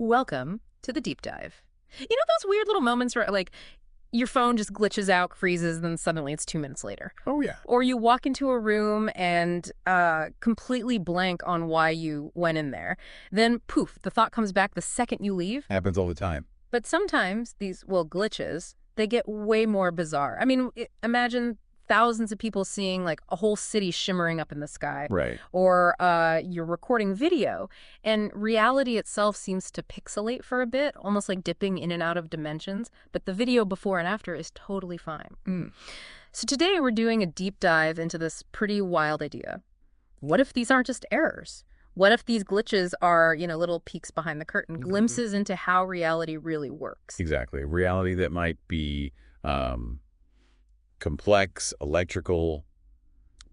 Welcome to the deep dive. You know those weird little moments where, like, your phone just glitches out, freezes, then suddenly it's 2 minutes later? Oh, yeah. Or you walk into a room and completely blank on why you went in there. Then, poof, the thought comes back the second you leave. Happens all the time. But sometimes these, well, glitches, they get way more bizarre. I mean, imagine thousands of people seeing, like, a whole city shimmering up in the sky. Right. Or you're recording video, and reality itself seems to pixelate for a bit, almost like dipping in and out of dimensions, but the video before and after is totally fine. So today we're doing a deep dive into this pretty wild idea. What if these aren't just errors? What if these glitches are, little peeks behind the curtain, glimpses into how reality really works? Exactly. Reality that might be complex, electrical,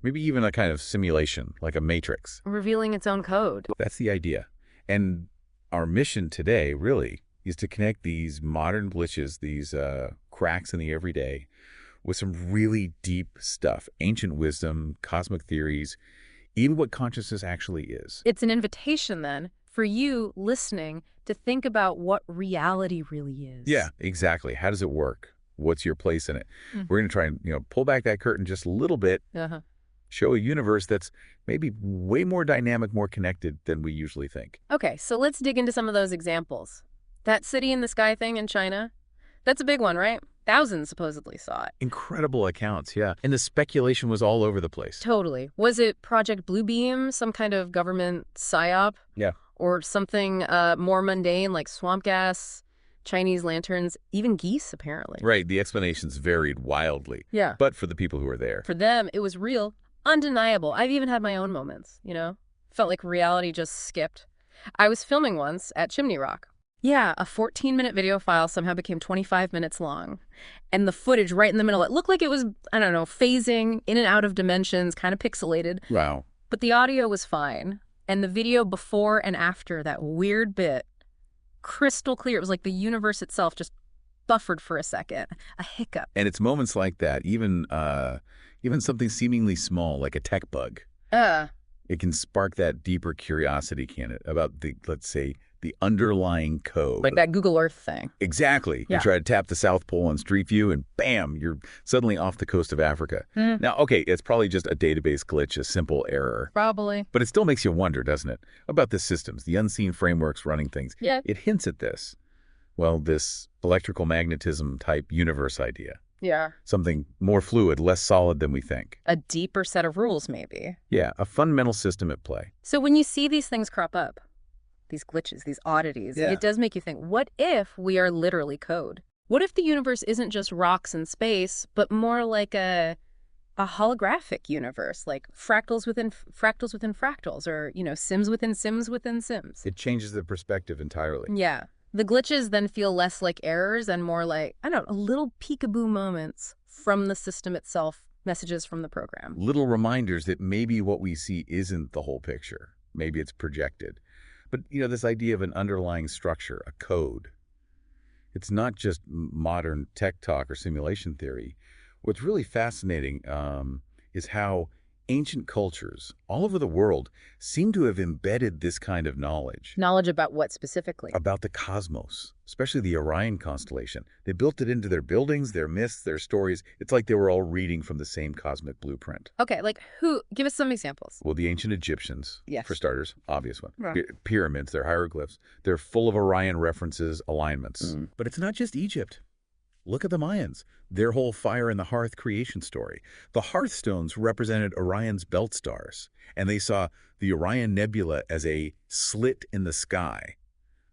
maybe even a kind of simulation, like a matrix. Revealing its own code. That's the idea. And our mission today, really, is to connect these modern glitches, these cracks in the everyday, with some really deep stuff, ancient wisdom, cosmic theories, even what consciousness actually is. It's an invitation, then, for you listening to think about what reality really is. Yeah, exactly. How does it work? What's your place in it? We're going to try and, pull back that curtain just a little bit, show a universe that's maybe way more dynamic, more connected than we usually think. Okay, so let's dig into some of those examples. That city in the sky thing in China, that's a big one, right? Thousands supposedly saw it. Incredible accounts, yeah. And the speculation was all over the place. Totally. Was it Project Bluebeam, some kind of government psyop? Yeah. Or something more mundane like swamp gas, Chinese lanterns, even geese, apparently. Right. The explanations varied wildly. Yeah. But for the people who were there. For them, it was real, undeniable. I've even had my own moments, Felt like reality just skipped. I was filming once at Chimney Rock. Yeah, a 14-minute video file somehow became 25 minutes long. And the footage right in the middle, it looked like it was, I don't know, phasing in and out of dimensions, kind of pixelated. Wow. But the audio was fine. And the video before and after that weird bit, crystal clear. It was like the universe itself just buffered for a second, a hiccup. And it's moments like that, even something seemingly small, like a tech bug. It can spark that deeper curiosity, can it, about let's say, the underlying code. Like that Google Earth thing. Exactly. Yeah. You try to tap the South Pole on Street View and bam, you're suddenly off the coast of Africa. Now, okay, it's probably just a database glitch, a simple error. Probably. But it still makes you wonder, doesn't it, about the systems, the unseen frameworks running things. Yeah. It hints at this. Well, this electrical magnetism type universe idea. Yeah. Something more fluid, less solid than we think. A deeper set of rules, maybe. Yeah, a fundamental system at play. So when you see these things crop up, these glitches, these oddities, it does make you think, what if we are literally code? What if the universe isn't just rocks and space, but more like a holographic universe, like fractals within fractals, or, sims within sims within sims? It changes the perspective entirely. Yeah. The glitches then feel less like errors and more like, I don't know, little peekaboo moments from the system itself, messages from the program. Little reminders that maybe what we see isn't the whole picture. Maybe it's projected. But, this idea of an underlying structure, a code, it's not just modern tech talk or simulation theory. What's really fascinating is how ancient cultures all over the world seem to have embedded this kind of knowledge. Knowledge about what specifically? About the cosmos, especially the Orion constellation. They built it into their buildings, their myths, their stories. It's like they were all reading from the same cosmic blueprint. Okay, like who? Give us some examples. Well, the ancient Egyptians, yes, for starters, obvious one. Right. Pyramids, their hieroglyphs, they're full of Orion references, alignments. But it's not just Egypt. Look at the Mayans, their whole fire in the hearth creation story. The hearthstones represented Orion's belt stars, and they saw the Orion Nebula as a slit in the sky,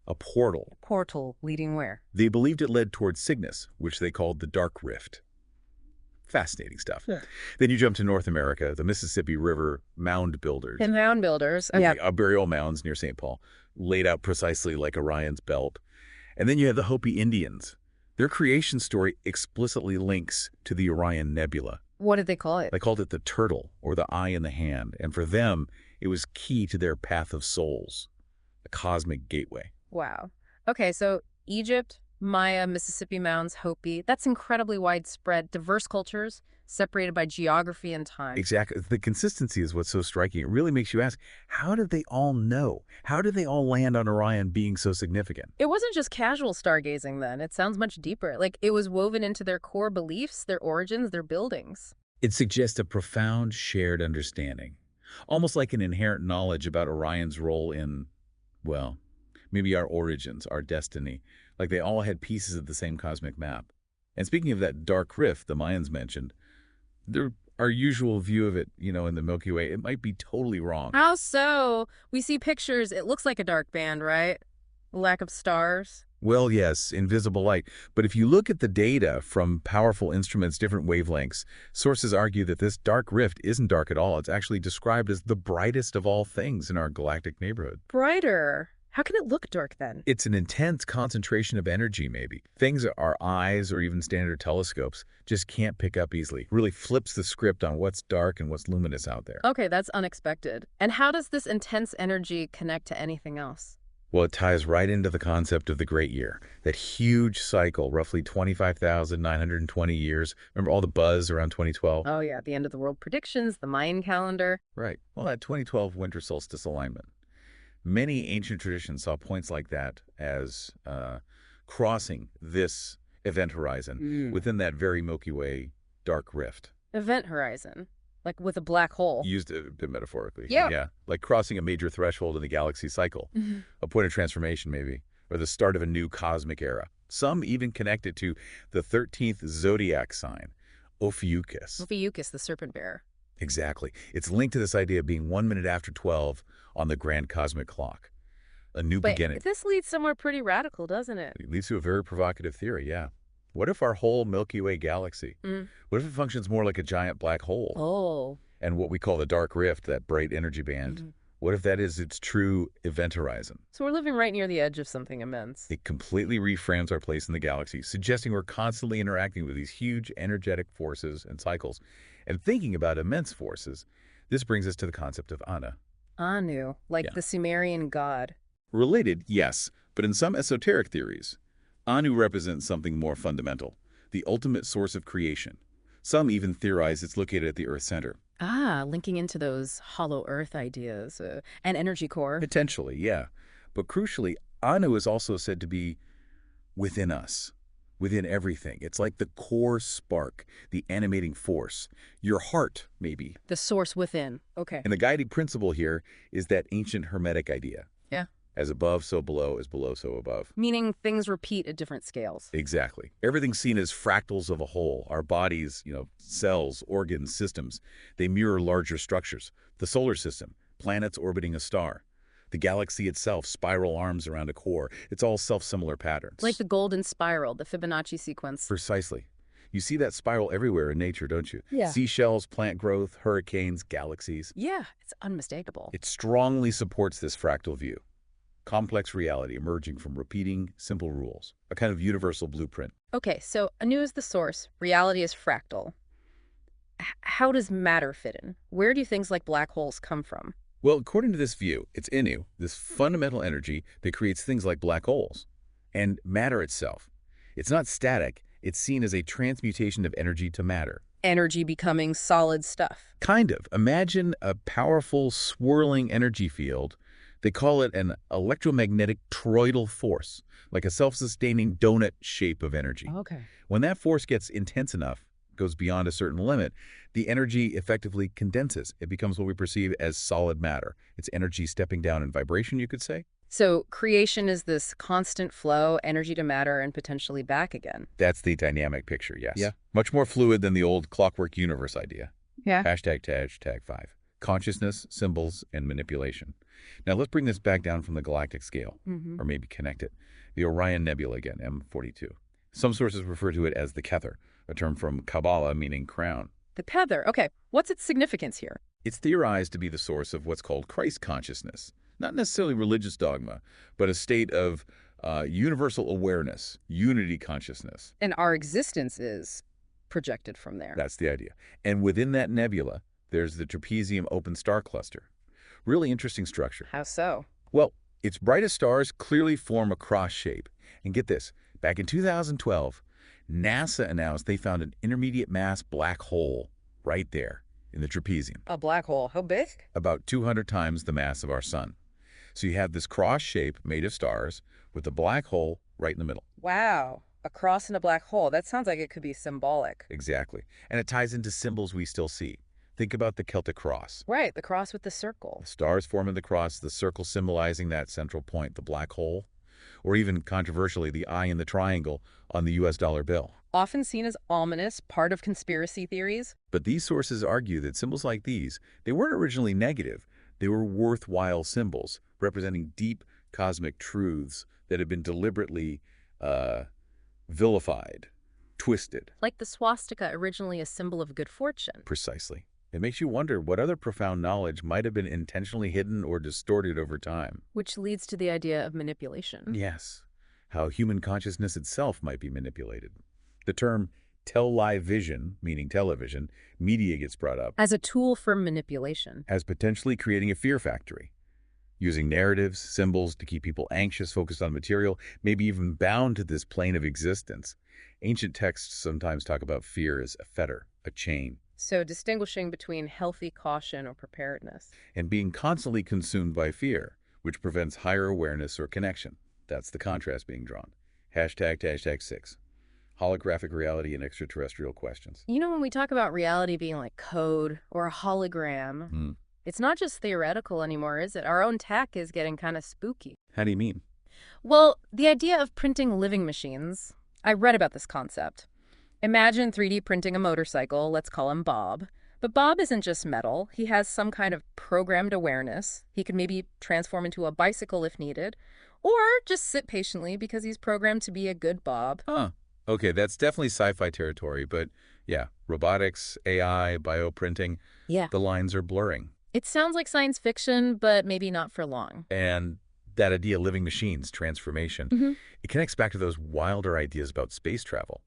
a portal. Portal leading where? They believed it led towards Cygnus, which they called the Dark Rift. Fascinating stuff. Yeah. Then you jump to North America, the Mississippi River mound builders. And mound builders. Yeah. Burial mounds near St. Paul, laid out precisely like Orion's belt. And then you have the Hopi Indians. Their creation story explicitly links to the Orion Nebula. What did they call it? They called it the turtle, or the eye in the hand. And for them, it was key to their path of souls, a cosmic gateway. Wow. Okay, so Egypt, Maya, Mississippi Mounds, Hopi. That's incredibly widespread, diverse cultures separated by geography and time. Exactly. The consistency is what's so striking. It really makes you ask, how did they all know? How did they all land on Orion being so significant? It wasn't just casual stargazing then. It sounds much deeper. Like it was woven into their core beliefs, their origins, their buildings. It suggests a profound shared understanding, almost like an inherent knowledge about Orion's role in, well, maybe our origins, our destiny, like they all had pieces of the same cosmic map. And speaking of that dark rift the Mayans mentioned, our usual view of it, in the Milky Way, it might be totally wrong. How so? We see pictures. It looks like a dark band, right? Lack of stars. Well, yes, invisible light. But if you look at the data from powerful instruments, different wavelengths, sources argue that this dark rift isn't dark at all. It's actually described as the brightest of all things in our galactic neighborhood. Brighter. How can it look dark then? It's an intense concentration of energy, maybe. Things our eyes or even standard telescopes just can't pick up easily. Really flips the script on what's dark and what's luminous out there. Okay, that's unexpected. And how does this intense energy connect to anything else? Well, it ties right into the concept of the Great Year, that huge cycle, roughly 25,920 years. Remember all the buzz around 2012? Oh, yeah, the end of the world predictions, the Mayan calendar. Right. Well, that 2012 winter solstice alignment. Many ancient traditions saw points like that as crossing this event horizon within that very Milky Way dark rift. Event horizon, like with a black hole. Used a bit metaphorically. Yeah. Yeah. Like crossing a major threshold in the galaxy cycle, a point of transformation maybe, or the start of a new cosmic era. Some even connect it to the 13th zodiac sign, Ophiuchus. Ophiuchus, the serpent bearer. Exactly. It's linked to this idea of being 1 minute after 12 on the grand cosmic clock. A new beginning. But this leads somewhere pretty radical, doesn't it? It leads to a very provocative theory, yeah. What if our whole Milky Way galaxy, what if it functions more like a giant black hole? Oh. And what we call the dark rift, that bright energy band, what if that is its true event horizon? So we're living right near the edge of something immense. It completely reframes our place in the galaxy, suggesting we're constantly interacting with these huge energetic forces and cycles. And thinking about immense forces, this brings us to the concept of Anu. Anu, like the Sumerian god. Related, yes, but in some esoteric theories, Anu represents something more fundamental, the ultimate source of creation. Some even theorize it's located at the Earth's center. Ah, linking into those hollow Earth ideas, an energy core. Potentially, yeah. But crucially, Anu is also said to be within us, within everything. It's like the core spark, the animating force. Your heart, maybe. The source within. Okay. And the guiding principle here is that ancient Hermetic idea. Yeah. As above, so below, as below, so above. Meaning things repeat at different scales. Exactly. Everything's seen as fractals of a whole. Our bodies, cells, organs, systems, they mirror larger structures. The solar system, planets orbiting a star. The galaxy itself, spiral arms around a core. It's all self-similar patterns. Like the golden spiral, the Fibonacci sequence. Precisely. You see that spiral everywhere in nature, don't you? Yeah. Seashells, plant growth, hurricanes, galaxies. Yeah, it's unmistakable. It strongly supports this fractal view. Complex reality emerging from repeating simple rules, a kind of universal blueprint. Okay, so Anu is the source, reality is fractal. How does matter fit in? Where do things like black holes come from? Well, according to this view, it's Inu, this fundamental energy that creates things like black holes. And matter itself. It's not static, it's seen as a transmutation of energy to matter. Energy becoming solid stuff. Kind of. Imagine a powerful, swirling energy field. They call it an electromagnetic toroidal force, like a self-sustaining donut shape of energy. Okay. When that force gets intense enough, goes beyond a certain limit, the energy effectively condenses. It becomes what we perceive as solid matter. It's energy stepping down in vibration, you could say. So creation is this constant flow, energy to matter, and potentially back again. That's the dynamic picture, yes. Yeah. Much more fluid than the old clockwork universe idea. Yeah. #5. Consciousness, symbols, and manipulation. Now let's bring this back down from the galactic scale, or maybe connect it. The Orion Nebula again, M42. Some sources refer to it as the Kether, a term from Kabbalah meaning crown. The Kether. Okay, what's its significance here? It's theorized to be the source of what's called Christ consciousness. Not necessarily religious dogma, but a state of universal awareness, unity consciousness. And our existence is projected from there. That's the idea. And within that nebula, there's the trapezium open star cluster. Really interesting structure. How so? Well, its brightest stars clearly form a cross shape. And get this, Back in 2012, NASA announced they found an intermediate mass black hole right there in the trapezium, A black hole. How big? about 200 times the mass of our sun. So you have this cross shape made of stars with a black hole right in the middle. Wow. A cross and a black hole. That sounds like it could be symbolic. Exactly. And it ties into symbols we still see. Think about the Celtic cross. Right, the cross with the circle. The stars forming the cross, the circle symbolizing that central point, the black hole, or even controversially, the eye in the triangle on the US dollar bill. Often seen as ominous, part of conspiracy theories. But these sources argue that symbols like these, they weren't originally negative. They were worthwhile symbols, representing deep cosmic truths that have been deliberately vilified, twisted. Like the swastika, originally a symbol of good fortune. Precisely. It makes you wonder what other profound knowledge might have been intentionally hidden or distorted over time. Which leads to the idea of manipulation. Yes, how human consciousness itself might be manipulated. The term tell-lie vision, meaning television, media gets brought up As a tool for manipulation. as potentially creating a fear factory, using narratives, symbols to keep people anxious, focused on material, maybe even bound to this plane of existence. Ancient texts sometimes talk about fear as a fetter, a chain, So distinguishing between healthy caution or preparedness. and being constantly consumed by fear, which prevents higher awareness or connection. That's the contrast being drawn. ##6. Holographic reality and extraterrestrial questions. You know, when we talk about reality being like code or a hologram, it's not just theoretical anymore, is it? Our own tech is getting kind of spooky. How do you mean? Well, the idea of printing living machines, I read about this concept. Imagine 3D printing a motorcycle, let's call him Bob. But Bob isn't just metal. He has some kind of programmed awareness. He could maybe transform into a bicycle if needed, or just sit patiently because he's programmed to be a good Bob. Huh. Okay, that's definitely sci-fi territory, but yeah, robotics, AI, bioprinting, Yeah. the lines are blurring. It sounds like science fiction, but maybe not for long. And that idea of living machines, transformation, it connects back to those wilder ideas about space travel,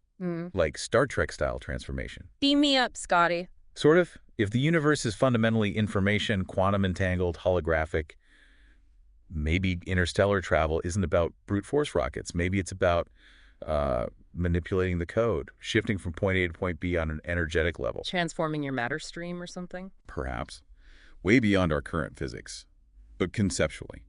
like Star Trek-style transformation. Beam me up, Scotty. Sort of. If the universe is fundamentally information, quantum entangled, holographic, maybe interstellar travel isn't about brute force rockets. Maybe it's about manipulating the code, shifting from point A to point B on an energetic level. Transforming your matter stream or something? Perhaps. Way beyond our current physics. But conceptually.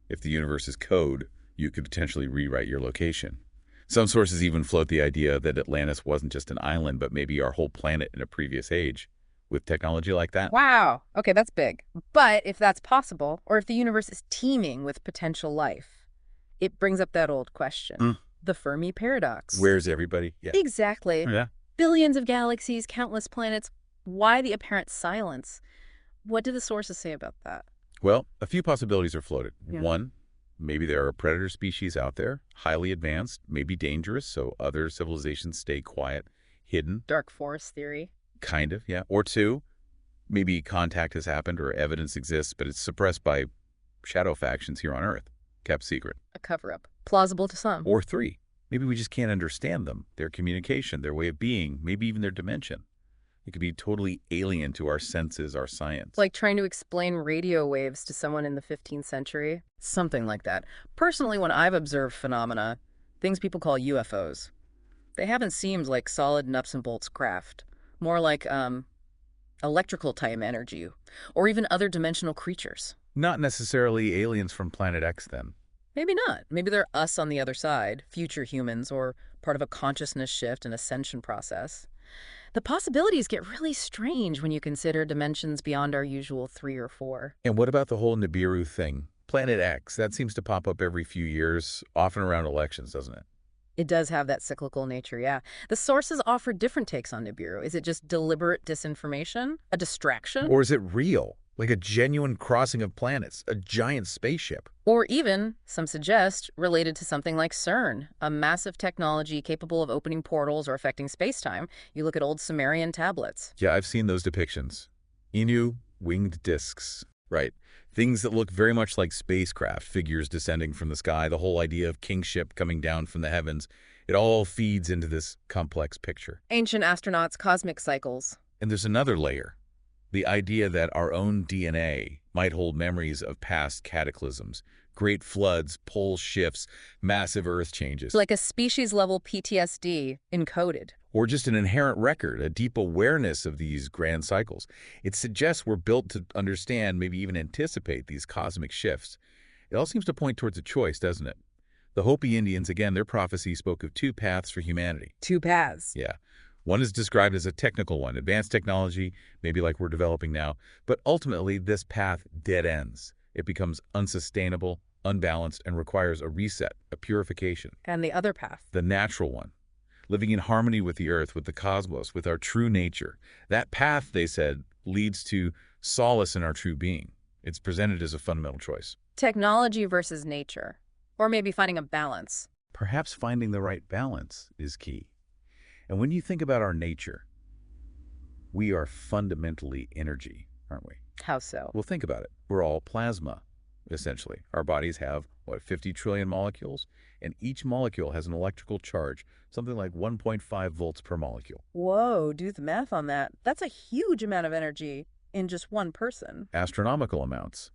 If the universe is code, you could potentially rewrite your location. Some sources even float the idea that Atlantis wasn't just an island, but maybe our whole planet in a previous age. With technology like that. Wow. Okay, that's big. But if that's possible, or if the universe is teeming with potential life, it brings up that old question. The Fermi paradox. Where's everybody? Yeah. Exactly. Yeah. Billions of galaxies, countless planets. Why the apparent silence? What do the sources say about that? Well, a few possibilities are floated. Yeah. One, maybe there are predator species out there, highly advanced, maybe dangerous, so other civilizations stay quiet, hidden. Dark forest theory. Kind of, yeah. Or two, maybe contact has happened or evidence exists, but it's suppressed by shadow factions here on Earth, kept secret. A cover-up. Plausible to some. Or three, maybe we just can't understand them, their communication, their way of being, maybe even their dimension. It could be totally alien to our senses, our science. Like trying to explain radio waves to someone in the 15th century. Something like that. Personally, when I've observed phenomena, things people call UFOs, they haven't seemed like solid nuts and bolts craft. More like electrical time energy, or even other dimensional creatures. Not necessarily aliens from Planet X, then. Maybe not. Maybe they're us on the other side, future humans, or part of a consciousness shift and ascension process. The possibilities get really strange when you consider dimensions beyond our usual 3 or 4. And what about the whole Nibiru thing? Planet X, that seems to pop up every few years, often around elections, doesn't it? It does have that cyclical nature, yeah. The sources offer different takes on Nibiru. Is it just deliberate disinformation? A distraction? Or is it real? Like a genuine crossing of planets, a giant spaceship? Or even, some suggest, related to something like CERN, a massive technology capable of opening portals or affecting space-time. You look at old Sumerian tablets. Yeah, I've seen those depictions. Inu, winged discs. Right. Things that look very much like spacecraft, figures descending from the sky, the whole idea of kingship coming down from the heavens. It all feeds into this complex picture. Ancient astronauts, cosmic cycles. And there's another layer. The idea that our own DNA might hold memories of past cataclysms, Great floods, pole shifts, massive earth changes. Like a species-level PTSD encoded. Or just an inherent record, a deep awareness of these grand cycles. It suggests we're built to understand, maybe even anticipate these cosmic shifts. It all seems to point towards a choice, doesn't it? The Hopi Indians, again, their prophecy spoke of two paths for humanity. Two paths. Yeah. One is described as a technical one, advanced technology, maybe like we're developing now. But ultimately, this path dead ends. It becomes unsustainable, unbalanced, and requires a reset, a purification. And the other path. The natural one. Living in harmony with the earth, with the cosmos, with our true nature. That path, they said, leads to solace in our true being. It's presented as a fundamental choice. Technology versus nature. Or maybe finding a balance. Perhaps finding the right balance is key. And when you think about our nature, we are fundamentally energy, aren't we? How so? Well, think about it. We're all plasma, essentially. Our bodies have, 50 trillion molecules? And each molecule has an electrical charge, something like 1.5 volts per molecule. Whoa, do the math on that. That's a huge amount of energy in just one person. Astronomical amounts.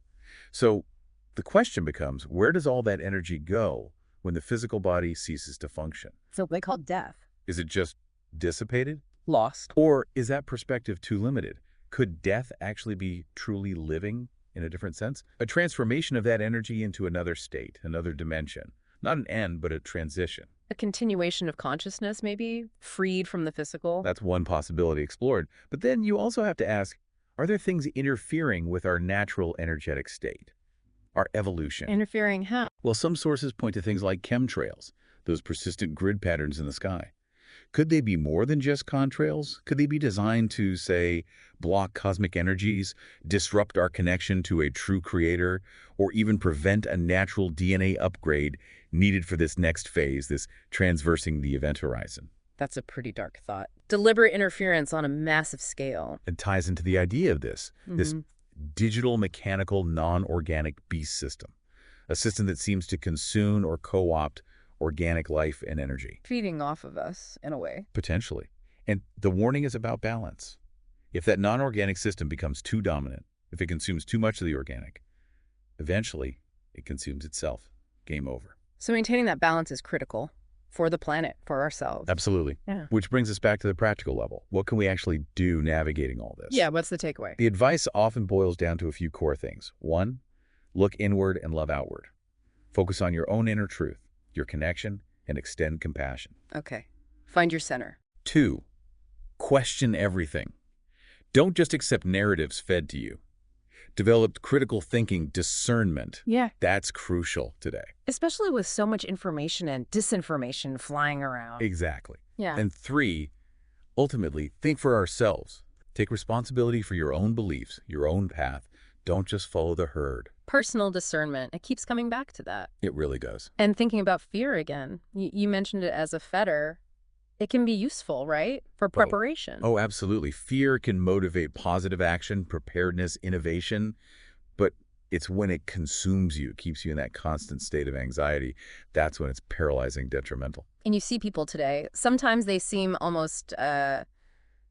So the question becomes, where does all that energy go when the physical body ceases to function? So they call death. Is it just dissipated? Lost. Or is that perspective too limited? Could death actually be truly living in a different sense? A transformation of that energy into another state, another dimension. Not an end, but a transition. A continuation of consciousness, maybe, freed from the physical. That's one possibility explored. But then you also have to ask, are there things interfering with our natural energetic state? Our evolution? Interfering how? Well, some sources point to things like chemtrails, those persistent grid patterns in the sky. Could they be more than just contrails? Could they be designed to, say, block cosmic energies, disrupt our connection to a true creator, or even prevent a natural DNA upgrade needed for this next phase, this transversing the event horizon? That's a pretty dark thought. Deliberate interference on a massive scale. It ties into the idea of this digital, mechanical, non-organic beast system, a system that seems to consume or co-opt organic life and energy. Feeding off of us, in a way. Potentially. And the warning is about balance. If that non-organic system becomes too dominant, if it consumes too much of the organic, eventually it consumes itself. Game over. So maintaining that balance is critical for the planet, for ourselves. Absolutely. Yeah. Which brings us back to the practical level. What can we actually do navigating all this? Yeah, what's the takeaway? The advice often boils down to a few core things. One, look inward and love outward. Focus on your own inner truth, your connection, and extend compassion. Okay. Find your center. 2, question everything. Don't just accept narratives fed to you. Develop critical thinking, discernment. Yeah. That's crucial today. Especially with so much information and disinformation flying around. Exactly. Yeah. And 3, ultimately, think for ourselves. Take responsibility for your own beliefs, your own path. Don't just follow the herd. Personal discernment. It keeps coming back to that. It really does. And thinking about fear again. You mentioned it as a fetter. It can be useful, right? For preparation. Oh, absolutely. Fear can motivate positive action, preparedness, innovation, but it's when it consumes you, keeps you in that constant state of anxiety, that's when it's paralyzing, detrimental. And you see people today, sometimes they seem almost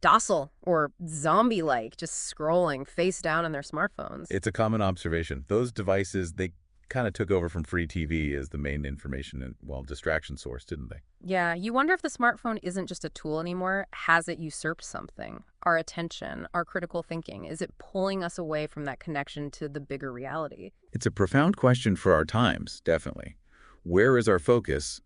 docile or zombie-like, just scrolling face down on their smartphones. It's a common observation. Those devices, they kind of took over from free TV as the main information and, well, distraction source, didn't they? Yeah, you wonder if the smartphone isn't just a tool anymore. Has it usurped something? Our attention, our critical thinking, is it pulling us away from that connection to the bigger reality? It's a profound question for our times, definitely. Where is our focus,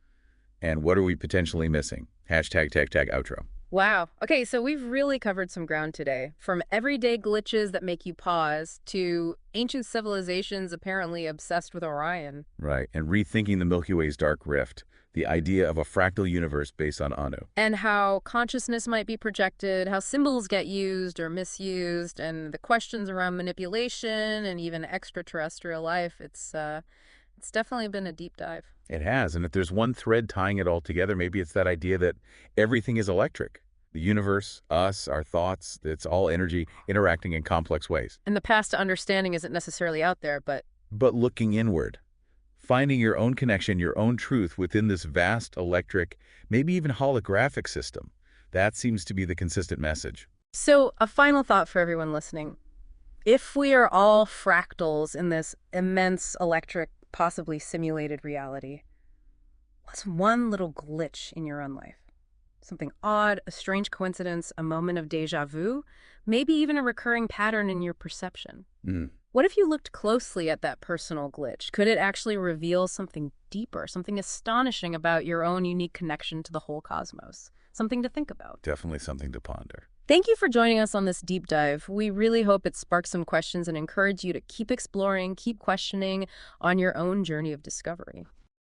and what are we potentially missing? Hashtag outro. Wow. Okay, so we've really covered some ground today. From everyday glitches that make you pause to ancient civilizations apparently obsessed with Orion. Right, and rethinking the Milky Way's dark rift, the idea of a fractal universe based on Anu. And how consciousness might be projected, how symbols get used or misused, and the questions around manipulation and even extraterrestrial life. It's definitely been a deep dive. It has, and if there's one thread tying it all together, maybe it's that idea that everything is electric. The universe, us, our thoughts, it's all energy interacting in complex ways. And the path to understanding isn't necessarily out there, but looking inward, finding your own connection, your own truth within this vast electric, maybe even holographic system, that seems to be the consistent message. So a final thought for everyone listening. If we are all fractals in this immense electric possibly simulated reality. What's one little glitch in your own life? Something odd, a strange coincidence, a moment of déjà vu, maybe even a recurring pattern in your perception. Mm. What if you looked closely at that personal glitch? Could it actually reveal something deeper, something astonishing about your own unique connection to the whole cosmos? Something to think about. Definitely something to ponder. Thank you for joining us on this deep dive. We really hope it sparks some questions and encourage you to keep exploring, keep questioning on your own journey of discovery.